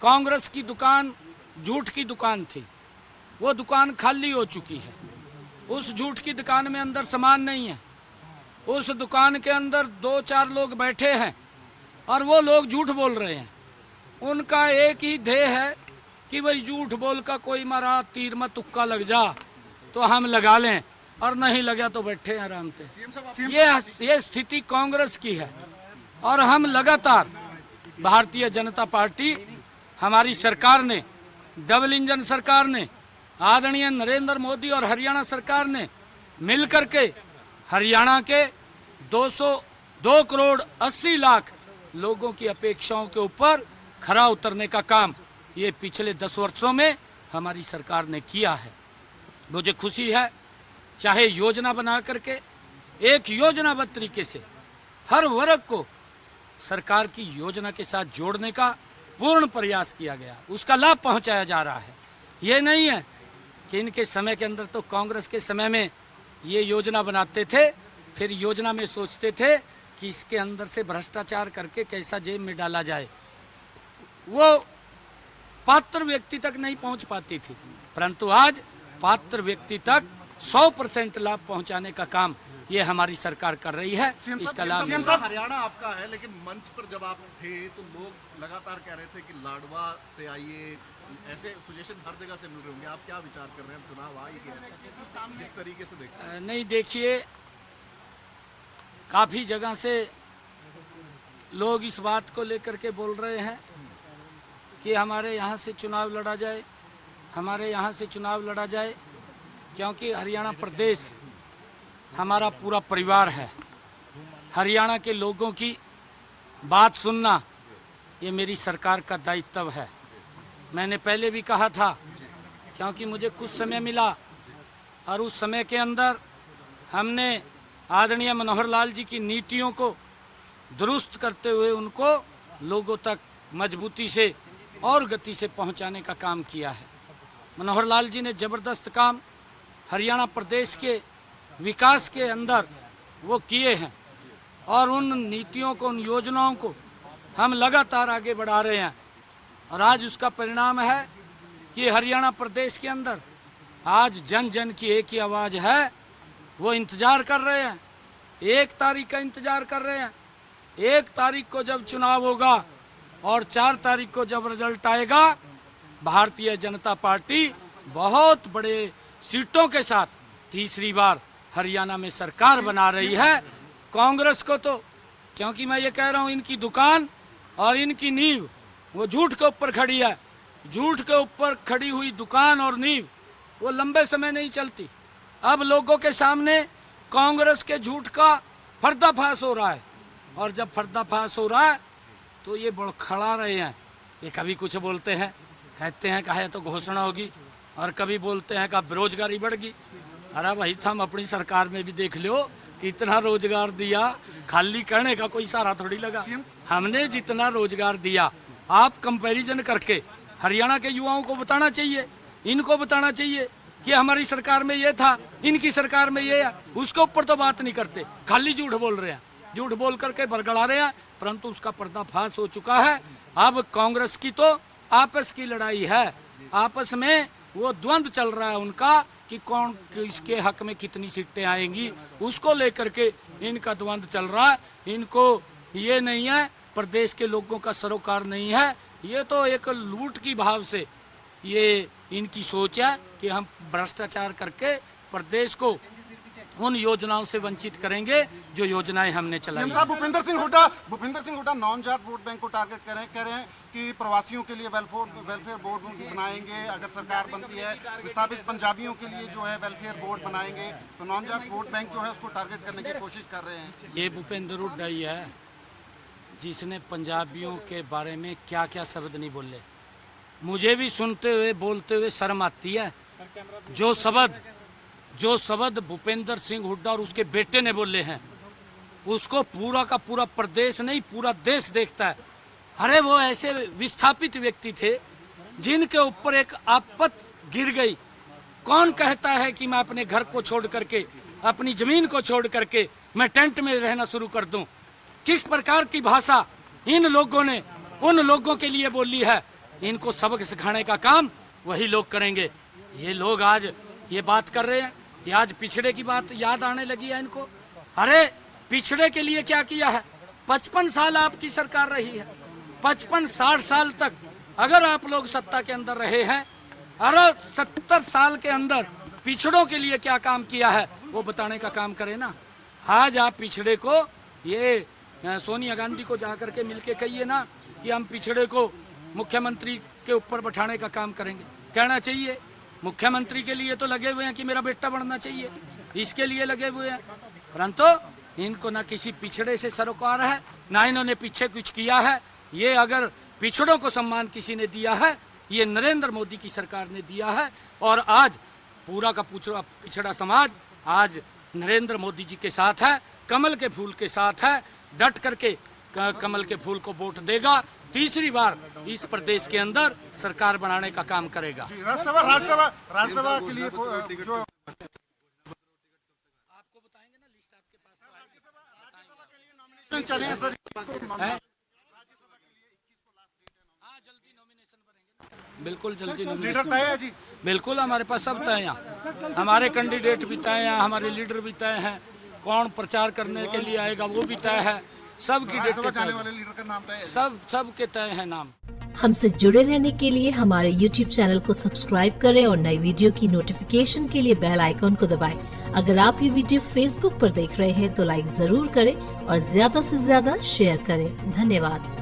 कांग्रेस की दुकान झूठ की दुकान थी, वो दुकान खाली हो चुकी है। उस झूठ की दुकान में अंदर सामान नहीं है। उस दुकान के अंदर 2-4 लोग बैठे हैं और वो लोग झूठ बोल रहे हैं। उनका एक ही ध्येय है कि भाई झूठ बोल का कोई मारा तीर में तुक्का लग जा तो हम लगा लें, और नहीं लगा तो बैठे हैं आराम से। ये स्थिति कांग्रेस की है और हम लगातार भारतीय जनता पार्टी, हमारी सरकार ने, डबल इंजन सरकार ने, आदरणीय नरेंद्र मोदी और हरियाणा सरकार ने मिलकर के हरियाणा के 2 करोड़ 80 लाख लोगों की अपेक्षाओं के ऊपर खरा उतरने का काम ये पिछले 10 वर्षों में हमारी सरकार ने किया है। मुझे खुशी है, चाहे योजना बना करके एक योजनाबद्ध तरीके से हर वर्ग को सरकार की योजना के साथ जोड़ने का पूर्ण प्रयास किया गया, उसका लाभ पहुंचाया जा रहा है। ये नहीं है कि इनके समय के अंदर तो कांग्रेस के समय में ये योजना बनाते थे, फिर योजना में सोचते थे कि इसके अंदर से भ्रष्टाचार करके कैसा जेब में डाला जाए, वो पात्र व्यक्ति तक नहीं पहुंच पाती थी। परंतु आज पात्र व्यक्ति तक 100% लाभ पहुंचाने का काम ये हमारी सरकार कर रही है। इसका लाभ हरियाणा आपका है, लेकिन मंच पर जब आप थे तो लोग लगातार कह रहे थे कि लाडवा से आइए, ऐसे सजेशन हर जगह से मिल रहे होंगे। आप क्या विचार कर रहे हैं? चुनाव आ ही गया, किस तरीके से देखते हैं? नहीं, देखिए, काफी जगह से लोग इस बात को लेकर के बोल रहे हैं कि हमारे यहाँ से चुनाव लड़ा जाए, हमारे यहाँ से चुनाव लड़ा जाए, क्योंकि हरियाणा प्रदेश हमारा पूरा परिवार है। हरियाणा के लोगों की बात सुनना ये मेरी सरकार का दायित्व है। मैंने पहले भी कहा था, क्योंकि मुझे कुछ समय मिला और उस समय के अंदर हमने आदरणीय मनोहर लाल जी की नीतियों को दुरुस्त करते हुए उनको लोगों तक मजबूती से और गति से पहुंचाने का काम किया है। मनोहर लाल जी ने जबरदस्त काम हरियाणा प्रदेश के विकास के अंदर वो किए हैं और उन नीतियों को, उन योजनाओं को हम लगातार आगे बढ़ा रहे हैं। और आज उसका परिणाम है कि हरियाणा प्रदेश के अंदर आज जन जन की एक ही आवाज़ है, वो इंतज़ार कर रहे हैं, 1 तारीख का इंतज़ार कर रहे हैं। 1 तारीख को जब चुनाव होगा और 4 तारीख को जब रिजल्ट आएगा, भारतीय जनता पार्टी बहुत बड़े सीटों के साथ तीसरी बार हरियाणा में सरकार बना रही है। कांग्रेस को तो, क्योंकि मैं ये कह रहा हूँ, इनकी दुकान और इनकी नींव वो झूठ के ऊपर खड़ी है। झूठ के ऊपर खड़ी हुई दुकान और नींव वो लंबे समय नहीं चलती। अब लोगों के सामने कांग्रेस के झूठ का पर्दाफाश हो रहा है, और जब पर्दाफाश हो रहा है तो ये बड़खड़ा रहे हैं। ये कभी कुछ बोलते हैं, कहते हैं कहा तो घोषणा होगी, और कभी बोलते हैं कि बेरोजगारी बढ़ गई। अरे भाई, हम अपनी सरकार में भी देख लो कि इतना रोजगार दिया, खाली कहने का कोई सहारा थोड़ी लगा। हमने जितना रोजगार दिया, आप कंपैरिजन करके हरियाणा के युवाओं को बताना चाहिए, इनको बताना चाहिए कि हमारी सरकार में ये था, इनकी सरकार में ये है। उसके ऊपर तो बात नहीं करते, खाली झूठ बोल रहे हैं, झूठ बोल करके बरगड़ा रहे हैं। परंतु उसका पर्दाफाश हो चुका है। अब कांग्रेस की तो आपस की लड़ाई है, आपस में वो द्वंद्व चल रहा है उनका कि कौन किसके हक में कितनी सीटें आएंगी, उसको लेकर के इनका द्वंद्व चल रहा है। इनको ये नहीं है, प्रदेश के लोगों का सरोकार नहीं है, ये तो एक लूट की भाव से ये इनकी सोच है कि हम भ्रष्टाचार करके प्रदेश को उन योजनाओं से वंचित करेंगे जो योजनाएं हमने चलाई। Bhupendra Singh Hooda non Jat vote bank को टारगेट कह रहे हैं कि प्रवासियों के लिए वेलफेयर बोर्ड बनाएंगे, अगर सरकार बनती है विस्थापित पंजाबियों के लिए जो है वेलफेयर बोर्ड बनाएंगे, तो नॉन जाट वोट बैंक जो है उसको टारगेट करने की कोशिश कर रहे हैं। ये भूपेंद्र हुड्डा ही है जिसने पंजाबियों के बारे में क्या क्या शब्द नहीं बोले। मुझे भी सुनते हुए बोलते हुए शर्म आती है। जो शब्द भूपेंद्र सिंह हुड्डा और उसके बेटे ने बोले हैं, उसको पूरा का पूरा प्रदेश नहीं पूरा देश देखता है। अरे वो ऐसे विस्थापित व्यक्ति थे जिनके ऊपर एक आपत गिर गई। कौन कहता है कि मैं अपने घर को छोड़ करके, अपनी जमीन को छोड़ करके मैं टेंट में रहना शुरू कर दूं? किस प्रकार की भाषा इन लोगों ने उन लोगों के लिए बोली है इनको सबक सिखाने का काम वही लोग करेंगे। ये लोग आज ये बात कर रहे हैं, ये आज पिछड़े की बात याद आने लगी है इनको। अरे पिछड़े के लिए क्या किया है? 55 साल आपकी सरकार रही है, 55-60 साल तक अगर आप लोग सत्ता के अंदर रहे हैं, अरे 70 साल के अंदर पिछड़ों के लिए क्या काम किया है वो बताने का काम करें ना। आज आप पिछड़े को, ये सोनिया गांधी को जाकर के मिलके कहिए ना कि हम पिछड़े को मुख्यमंत्री के ऊपर बैठाने का काम करेंगे। कहना चाहिए मुख्यमंत्री के लिए तो लगे हुए हैं कि मेरा बेटा बनना चाहिए, इसके लिए लगे हुए हैं, परंतु इनको ना किसी पिछड़े से सरोकार है, ना इन्होंने पीछे कुछ किया है। ये अगर पिछड़ों को सम्मान किसी ने दिया है, ये नरेंद्र मोदी की सरकार ने दिया है। और आज पूरा का पूरा पिछड़ा समाज आज नरेंद्र मोदी जी के साथ है, कमल के फूल के साथ है, डट करके कमल के फूल को वोट देगा। तीसरी बार इस प्रदेश के अंदर सरकार बनाने का काम करेगा। राज्यसभा के लिए जो आपको बताएंगे ना, लिस्ट आपके पास तो नॉमिनेशन चले हैं सर। जल्दी नॉमिनेशन भरेंगे, बिल्कुल जल्दी लीडर नॉमिनेशन तय है जी। बिल्कुल हमारे पास सब तय हैं, हमारे कैंडिडेट भी तय हैं, हमारे लीडर भी तय हैं, कौन प्रचार करने के लिए आएगा वो भी तय है, सब की डेट जाने वाले लीडर का नाम तय है। सब के तय है नाम। हमसे जुड़े रहने के लिए हमारे YouTube चैनल को सब्सक्राइब करें और नई वीडियो की नोटिफिकेशन के लिए बेल आइकॉन को दबाएं। अगर आप ये वीडियो Facebook पर देख रहे हैं तो लाइक जरूर करें और ज्यादा से ज्यादा शेयर करें। धन्यवाद।